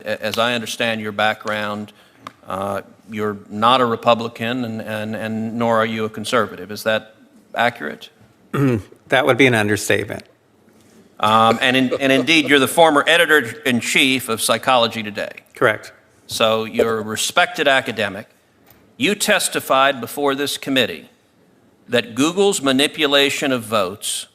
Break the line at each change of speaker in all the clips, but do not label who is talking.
as I understand your background, you're not a Republican and nor are you a conservative. Is that accurate?
That would be an understatement.
And indeed, you're the former editor-in-chief of Psychology Today.
Correct.
So you're a respected academic. You testified before this committee that Google's manipulation of votes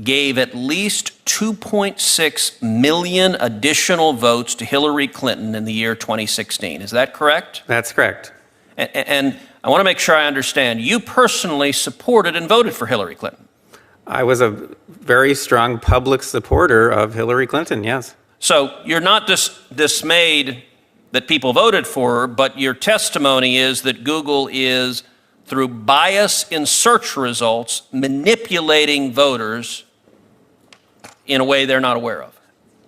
gave at least 2.6 million additional votes to Hillary Clinton in the year 2016. Is that correct?
That's correct.
And I want to make sure I understand. You personally supported and voted for Hillary Clinton.
I was a very strong public supporter of Hillary Clinton, yes.
So you're not dismayed that people voted for her, but your testimony is that Google is, through bias in search results, manipulating voters in a way they're not aware of.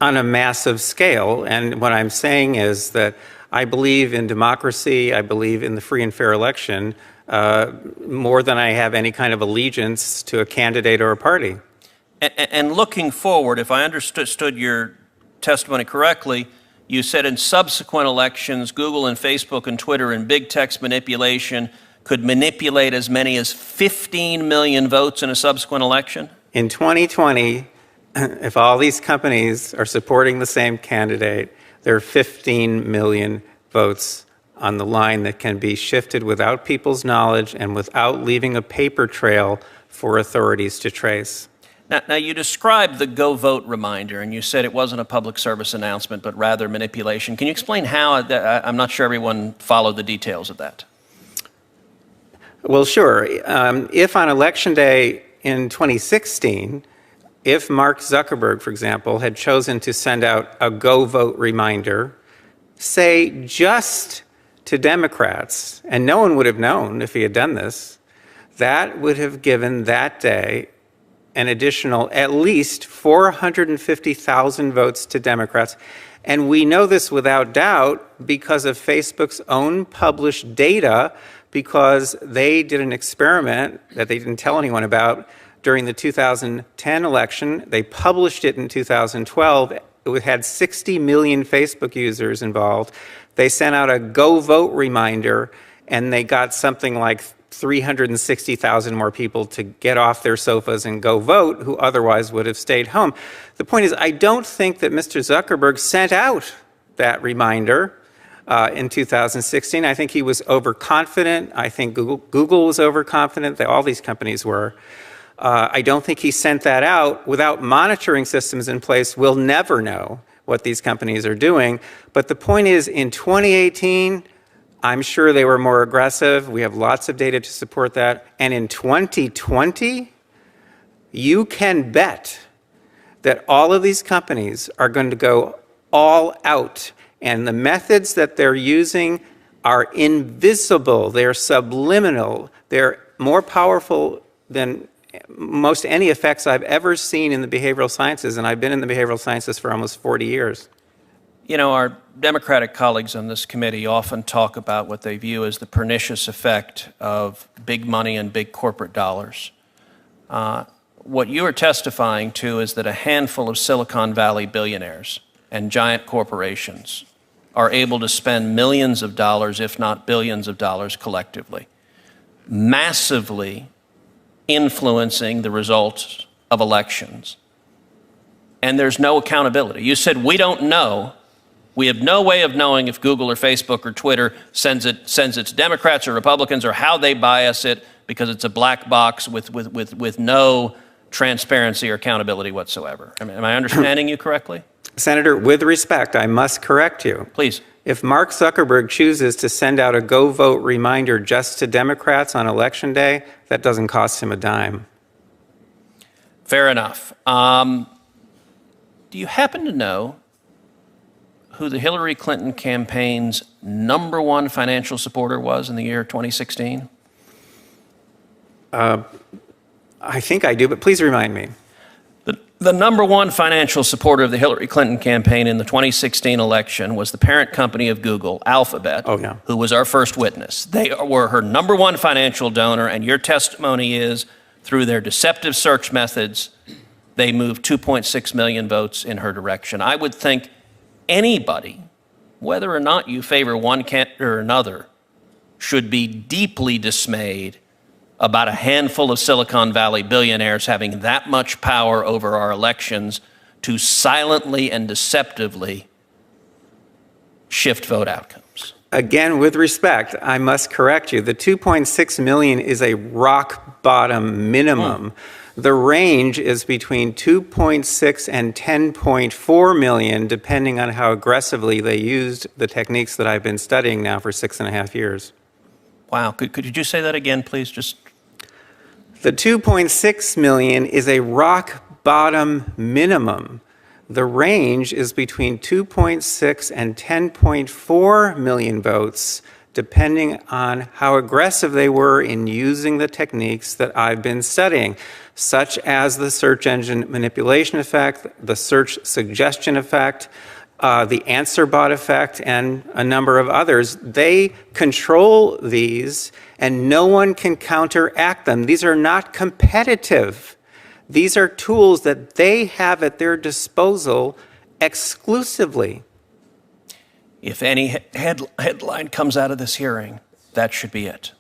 On a massive scale. And what I'm saying is that I believe in democracy, I believe in the free and fair election, more than I have any kind of allegiance to a candidate or a party.
And looking forward, if I understood your testimony correctly, you said in subsequent elections, Google and Facebook and Twitter and big text manipulation could manipulate as many as 15 million votes in a subsequent election?
In 2020, if all these companies are supporting the same candidate, there are 15 million votes on the line that can be shifted without people's knowledge and without leaving a paper trail for authorities to trace.
Now, you described the Go Vote reminder, and you said it wasn't a public service announcement, but rather manipulation. Can you explain how? I'm not sure everyone followed the details of that.
Well, sure. If on Election Day in 2016, if Mark Zuckerberg, for example, had chosen to send out a Go Vote reminder, say just to Democrats, and no one would have known if he had done this, that would have given that day an additional at least 450,000 votes to Democrats. And we know this without doubt because of Facebook's own published data, because they did an experiment that they didn't tell anyone about during the 2010 election. They published it in 2012. It had 60 million Facebook users involved. They sent out a Go Vote reminder, and they got something like 360,000 more people to get off their sofas and go vote who otherwise would have stayed home. The point is, I don't think that Mr. Zuckerberg sent out that reminder in 2016. I think he was overconfident. I think Google was overconfident. All these companies were. I don't think he sent that out. Without monitoring systems in place, we'll never know what these companies are doing. But the point is, in 2018, I'm sure they were more aggressive. We have lots of data to support that. And in 2020, you can bet that all of these companies are going to go all out. And the methods that they're using are invisible. They're subliminal. They're more powerful than most any effects I've ever seen in the behavioral sciences. And I've been in the behavioral sciences for almost 40 years.
You know, our Democratic colleagues on this committee often talk about what they view as the pernicious effect of big money and big corporate dollars. What you are testifying to is that a handful of Silicon Valley billionaires and giant corporations are able to spend millions of dollars, if not billions of dollars collectively, massively influencing the results of elections. And there's no accountability. You said, we don't know. We have no way of knowing if Google or Facebook or Twitter sends it to Democrats or Republicans or how they bias it, because it's a black box with no transparency or accountability whatsoever. Am I understanding you correctly?
Senator, with respect, I must correct you.
Please.
If Mark Zuckerberg chooses to send out a Go Vote reminder just to Democrats on Election Day, that doesn't cost him a dime.
Fair enough. Do you happen to know who the Hillary Clinton campaign's #1 financial supporter was in the year 2016?
I think I do, but please remind me.
The #1 financial supporter of the Hillary Clinton campaign in the 2016 election was the parent company of Google, Alphabet, who was our first witness. They were her #1 financial donor, and your testimony is, through their deceptive search methods, they moved 2.6 million votes in her direction. I would think anybody whether or not you favor one candidate or another, should be deeply dismayed about a handful of Silicon Valley billionaires having that much power over our elections to silently and deceptively shift vote outcomes.
Again, with respect, I must correct you. The 2.6 million is a rock bottom minimum. The range is between 2.6 and 10.4 million, depending on how aggressively they used the techniques that I've been studying now for 6.5 years.
Wow. Could you say that again, please? Just
The 2.6 million is a rock bottom minimum. The range is between 2.6 and 10.4 million votes, depending on how aggressive they were in using the techniques that I've been studying, such as the search engine manipulation effect, the search suggestion effect, the answer bot effect, and a number of others. They control these, and no one can counteract them. These are not competitive. These are tools that they have at their disposal exclusively.
if any headline comes out of this hearing, that should be it.